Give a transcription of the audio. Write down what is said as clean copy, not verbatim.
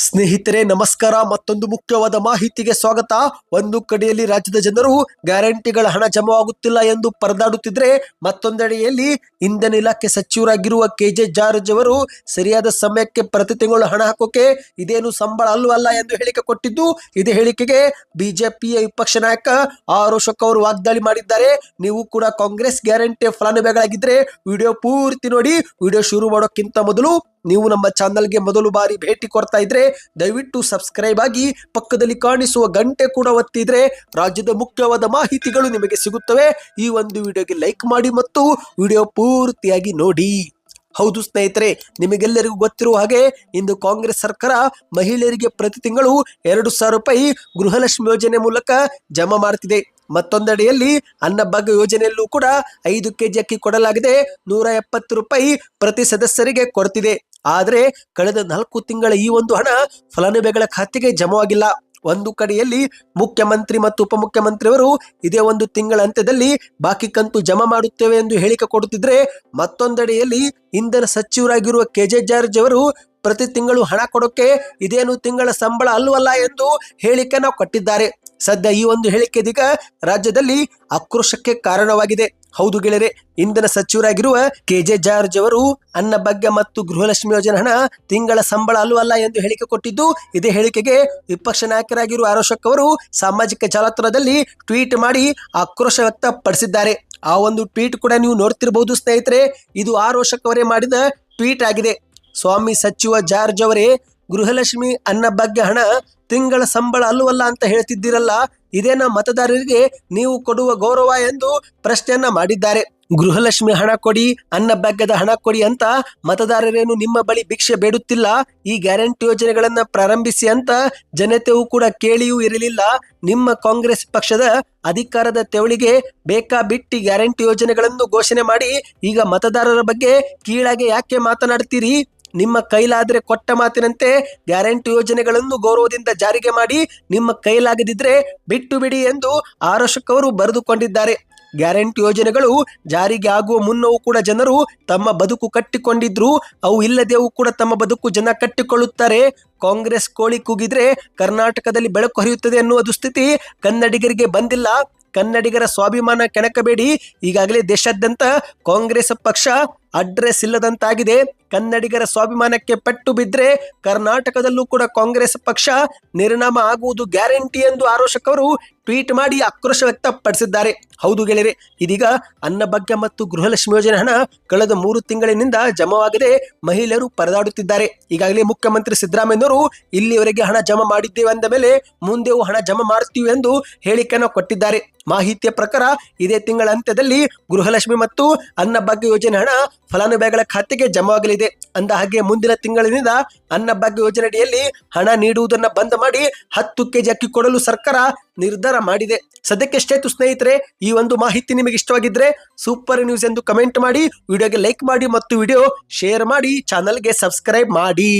ಸ್ನೇಹಿತರೆ ನಮಸ್ಕಾರ. ಮತ್ತೊಂದು ಮುಖ್ಯವಾದ ಮಾಹಿತಿಗೆ ಸ್ವಾಗತ. ಒಂದು ಕಡೆಯಲ್ಲಿ ರಾಜ್ಯದ ಜನರು ಗ್ಯಾರಂಟಿಗಳ ಹಣ ಜಮಾವಾಗುತ್ತಿಲ್ಲ ಎಂದು ಪರದಾಡುತ್ತಿದ್ರೆ, ಮತ್ತೊಂದೆಡೆಯಲ್ಲಿ ಇಂಧನ ಇಲಾಖೆ ಸಚಿವರಾಗಿರುವ ಕೆಜೆ ಜಾರ್ಜ್ ಅವರು ಸರಿಯಾದ ಸಮಯಕ್ಕೆ ಪ್ರತಿ ತಿಂಗಳು ಹಣ ಹಾಕೋಕೆ ಇದೇನು ಸಂಬಳ ಅಲ್ಲವಲ್ಲ ಎಂದು ಹೇಳಿಕೆ ಕೊಟ್ಟಿದ್ದು, ಇದೇ ಹೇಳಿಕೆಗೆ ಬಿಜೆಪಿಯ ವಿಪಕ್ಷ ನಾಯಕ ಆರ್ ಅಶೋಕ್ ಅವರು ವಾಗ್ದಾಳಿ ಮಾಡಿದ್ದಾರೆ. ನೀವು ಕೂಡ ಕಾಂಗ್ರೆಸ್ ಗ್ಯಾರಂಟಿ ಫಲಾನುಭವಿಗಳಾಗಿದ್ರೆ ವಿಡಿಯೋ ಪೂರ್ತಿ ನೋಡಿ. ವಿಡಿಯೋ ಶುರು ಮಾಡೋಕ್ಕಿಂತ ಮೊದಲು ನೀವು ನಮ್ಮ ಚಾನಲ್ಗೆ ಮೊದಲು ಬಾರಿ ಭೇಟಿ ಕೊಡ್ತಾ ಇದ್ರೆ ದಯವಿಟ್ಟು ಸಬ್ಸ್ಕ್ರೈಬ್ ಆಗಿ, ಪಕ್ಕದಲ್ಲಿ ಕಾಣಿಸುವ ಗಂಟೆ ಕೂಡ ಒತ್ತಿದ್ರೆ ರಾಜ್ಯದ ಮುಖ್ಯವಾದ ಮಾಹಿತಿಗಳು ನಿಮಗೆ ಸಿಗುತ್ತವೆ. ಈ ಒಂದು ವಿಡಿಯೋಗೆ ಲೈಕ್ ಮಾಡಿ ಮತ್ತು ವಿಡಿಯೋ ಪೂರ್ತಿಯಾಗಿ ನೋಡಿ. ಹೌದು ಸ್ನೇಹಿತರೆ, ನಿಮಗೆಲ್ಲರಿಗೂ ಗೊತ್ತಿರುವ ಹಾಗೆ ಇಂದು ಕಾಂಗ್ರೆಸ್ ಸರ್ಕಾರ ಮಹಿಳೆಯರಿಗೆ ಪ್ರತಿ ತಿಂಗಳು 2,000 ರೂಪಾಯಿ ಗೃಹಲಕ್ಷ್ಮಿ ಯೋಜನೆ ಮೂಲಕ ಜಮಾ ಮಾಡ್ತಿದೆ. ಮತ್ತೊಂದೆಡೆಯಲ್ಲಿ ಅನ್ನಭಾಗ್ಯ ಯೋಜನೆಯಲ್ಲೂ ಕೂಡ 5 ಕೆಜಿ ಅಕ್ಕಿ ಕೊಡಲಾಗಿದೆ. 170 ರೂಪಾಯಿ ಪ್ರತಿ ಸದಸ್ಯರಿಗೆ ಕೊಡ್ತಿದೆ. ಆದರೆ ಕಳೆದ 4 ತಿಂಗಳ ಈ ಒಂದು ಹಣ ಫಲಾನುಭವಿಗಳ ಖಾತೆಗೆ ಜಮವಾಗಿಲ್ಲ. ಒಂದು ಕಡೆಯಲ್ಲಿ ಮುಖ್ಯಮಂತ್ರಿ ಮತ್ತು ಉಪಮುಖ್ಯಮಂತ್ರಿಯವರು ಇದೇ ಒಂದು ತಿಂಗಳ ಅಂತ್ಯದಲ್ಲಿ ಬಾಕಿ ಕಂತು ಜಮಾ ಮಾಡುತ್ತೇವೆ ಎಂದು ಹೇಳಿಕೆ ಕೊಡುತ್ತಿದ್ರೆ, ಮತ್ತೊಂದೆಡೆಯಲ್ಲಿ ಇಂಧನ ಸಚಿವರಾಗಿರುವ ಕೆಜೆ ಜಾರ್ಜ್ ಅವರು ಪ್ರತಿ ತಿಂಗಳು ಹಣ ಕೊಡೋಕೆ ಇದೇನು ತಿಂಗಳ ಸಂಬಳ ಅಲ್ಲವಲ್ಲ ಎಂದು ಹೇಳಿಕೆಯನ್ನು ಕೊಟ್ಟಿದ್ದಾರೆ. ಸದ್ಯ ಈ ಒಂದು ಹೇಳಿಕೆ ಇದೀಗ ರಾಜ್ಯದಲ್ಲಿ ಆಕ್ರೋಶಕ್ಕೆ ಕಾರಣವಾಗಿದೆ. ಹೌದು ಗೆಳೆಯರೆ, ಇಂಧನ ಸಚಿವರಾಗಿರುವ ಕೆಜೆ ಜಾರ್ಜ್ ಅವರು ಅನ್ನಭಾಗ್ಯ ಮತ್ತು ಗೃಹಲಕ್ಷ್ಮಿ ಯೋಜನೆ ಹಣ ತಿಂಗಳ ಸಂಬಳ ಅಲ್ಲವಲ್ಲ ಎಂದು ಹೇಳಿಕೆ ಕೊಟ್ಟಿದ್ದು, ಇದೇ ಹೇಳಿಕೆಗೆ ವಿಪಕ್ಷ ನಾಯಕರಾಗಿರುವ ಆರ್ ಅಶೋಕ್ ಅವರು ಸಾಮಾಜಿಕ ಜಾಲತಾಣದಲ್ಲಿ ಟ್ವೀಟ್ ಮಾಡಿ ಆಕ್ರೋಶ ವ್ಯಕ್ತಪಡಿಸಿದ್ದಾರೆ. ಆ ಒಂದು ಟ್ವೀಟ್ ಕೂಡ ನೀವು ನೋಡ್ತಿರಬಹುದು ಸ್ನೇಹಿತರೆ. ಇದು ಆರ್ ಅಶೋಕ್ ಅವರೇ ಮಾಡಿದ ಟ್ವೀಟ್ ಆಗಿದೆ. ಸ್ವಾಮಿ ಸಚಿವ ಜಾರ್ಜ್ ಅವರೇ, ಗೃಹಲಕ್ಷ್ಮಿ ಅನ್ನಭಾಗ್ಯ ಹಣ ತಿಂಗಳ ಸಂಬಳ ಅಲ್ಲವಲ್ಲ ಅಂತ ಹೇಳ್ತಿದ್ದೀರಲ್ಲ, ಇದೇನ ಮತದಾರರಿಗೆ ನೀವು ಕೊಡುವ ಗೌರವ ಎಂದು ಪ್ರಶ್ನೆಯನ್ನ ಮಾಡಿದ್ದಾರೆ. ಗೃಹಲಕ್ಷ್ಮಿ ಹಣ ಕೊಡಿ, ಅನ್ನಭಾಗ್ಯದ ಹಣ ಕೊಡಿ ಅಂತ ಮತದಾರರೇನು ನಿಮ್ಮ ಬಳಿ ಭಿಕ್ಷೆ ಬೇಡುತ್ತಿಲ್ಲ. ಈ ಗ್ಯಾರಂಟಿ ಯೋಜನೆಗಳನ್ನ ಪ್ರಾರಂಭಿಸಿ ಅಂತ ಜನತೆಯೂ ಕೂಡ ಕೇಳಿಯೂ ಇರಲಿಲ್ಲ. ನಿಮ್ಮ ಕಾಂಗ್ರೆಸ್ ಪಕ್ಷದ ಅಧಿಕಾರದ ತೆವಳಿಗೆ ಬೇಕಾ ಬಿಟ್ಟಿ ಗ್ಯಾರಂಟಿ ಯೋಜನೆಗಳನ್ನು ಘೋಷಣೆ ಮಾಡಿ ಈಗ ಮತದಾರರ ಬಗ್ಗೆ ಕೀಳಾಗಿ ಯಾಕೆ ಮಾತನಾಡ್ತೀರಿ? ನಿಮ್ಮ ಕೈಲಾದರೆ ಕೊಟ್ಟ ಮಾತಿನಂತೆ ಗ್ಯಾರಂಟಿ ಯೋಜನೆಗಳನ್ನು ಗೌರವದಿಂದ ಜಾರಿಗೆ ಮಾಡಿ, ನಿಮ್ಮ ಕೈಲಾಗದಿದ್ರೆ ಬಿಟ್ಟು ಬಿಡಿ ಎಂದು ಆರ್ ಅಶೋಕ್ ಅವರು ಬರೆದುಕೊಂಡಿದ್ದಾರೆ. ಗ್ಯಾರಂಟಿ ಯೋಜನೆಗಳು ಜಾರಿಗೆ ಆಗುವ ಮುನ್ನವೂ ಕೂಡ ಜನರು ತಮ್ಮ ಬದುಕು ಕಟ್ಟಿಕೊಂಡಿದ್ರು. ಅವು ಇಲ್ಲದೆಯೂ ಕೂಡ ತಮ್ಮ ಬದುಕು ಜನ ಕಟ್ಟಿಕೊಳ್ಳುತ್ತಾರೆ. ಕಾಂಗ್ರೆಸ್ ಕೋಳಿ ಕೂಗಿದ್ರೆ ಕರ್ನಾಟಕದಲ್ಲಿ ಬೆಳಕು ಹರಿಯುತ್ತದೆ ಎನ್ನುವ ದುಸ್ಥಿತಿ ಕನ್ನಡಿಗರಿಗೆ ಬಂದಿಲ್ಲ. ಕನ್ನಡಿಗರ ಸ್ವಾಭಿಮಾನ ಕೆಣಕಬೇಡಿ. ಈಗಾಗಲೇ ದೇಶಾದ್ಯಂತ ಕಾಂಗ್ರೆಸ್ ಪಕ್ಷ ಅಡ್ರೆಸ್ ಇಲ್ಲದಂತಾಗಿದೆ. ಕನ್ನಡಿಗರ ಸ್ವಾಭಿಮಾನಕ್ಕೆ ಪೆಟ್ಟು ಬಿದ್ದರೆ ಕರ್ನಾಟಕದಲ್ಲೂ ಕೂಡ ಕಾಂಗ್ರೆಸ್ ಪಕ್ಷ ನಿರ್ನಾಮ ಆಗುವುದು ಗ್ಯಾರಂಟಿ ಎಂದು ಆರ್ ಅಶೋಕ್ ಅವರು ಟ್ವೀಟ್ ಮಾಡಿ ಆಕ್ರೋಶ ವ್ಯಕ್ತಪಡಿಸಿದ್ದಾರೆ. ಹೌದು ಗೆಳೆಯರೆ, ಇದೀಗ ಅನ್ನಭಾಗ್ಯ ಮತ್ತು ಗೃಹಲಕ್ಷ್ಮಿ ಯೋಜನೆ ಹಣ ಕಳೆದ 3 ತಿಂಗಳಿನಿಂದ ಜಮಾವಾಗದೆ ಮಹಿಳೆಯರು ಪರದಾಡುತ್ತಿದ್ದಾರೆ. ಈಗಾಗಲೇ ಮುಖ್ಯಮಂತ್ರಿ ಸಿದ್ದರಾಮಯ್ಯನವರು ಇಲ್ಲಿವರೆಗೆ ಹಣ ಜಮಾ ಮಾಡಿದ್ದೇವೆ ಅಂದ ಮೇಲೆ ಮುಂದೆಯೂ ಹಣ ಜಮಾ ಮಾಡ್ತೀವಿ ಎಂದು ಹೇಳಿಕೆಯನ್ನು ಕೊಟ್ಟಿದ್ದಾರೆ. ಮಾಹಿತಿಯ ಪ್ರಕಾರ ಇದೇ ತಿಂಗಳ ಅಂತ್ಯದಲ್ಲಿ ಗೃಹಲಕ್ಷ್ಮಿ ಮತ್ತು ಅನ್ನಭಾಗ್ಯ ಯೋಜನೆ ಹಣ ಫಲಾನುಭವಿಗಳ ಖಾತೆಗೆ ಜಮಾವಾಗಲಿದೆ. ಅಂದ ಹಾಗೆ ಮುಂದಿನ ತಿಂಗಳಿನಿಂದ ಅನ್ನಭಾಗ್ಯ ಯೋಜನೆಯಡಿಯಲ್ಲಿ ಹಣ ನೀಡುವುದನ್ನು ಬಂದ್ ಮಾಡಿ 10 ಕೆಜಿ ಅಕ್ಕಿ ಕೊಡಲು ಸರ್ಕಾರ ನಿರ್ಧಾರ ಮಾಡಿದೆ. ಸದ್ಯಕ್ಕೆ ಎಷ್ಟಾಯ್ತು ಸ್ನೇಹಿತರೆ. ಈ ಒಂದು ಮಾಹಿತಿ ನಿಮಗೆ ಇಷ್ಟವಾಗಿದ್ರೆ ಸೂಪರ್ ನ್ಯೂಸ್ ಎಂದು ಕಮೆಂಟ್ ಮಾಡಿ, ವಿಡಿಯೋಗೆ ಲೈಕ್ ಮಾಡಿ ಮತ್ತು ವಿಡಿಯೋ ಶೇರ್ ಮಾಡಿ, ಚಾನಲ್ಗೆ ಸಬ್ಸ್ಕ್ರೈಬ್ ಮಾಡಿ.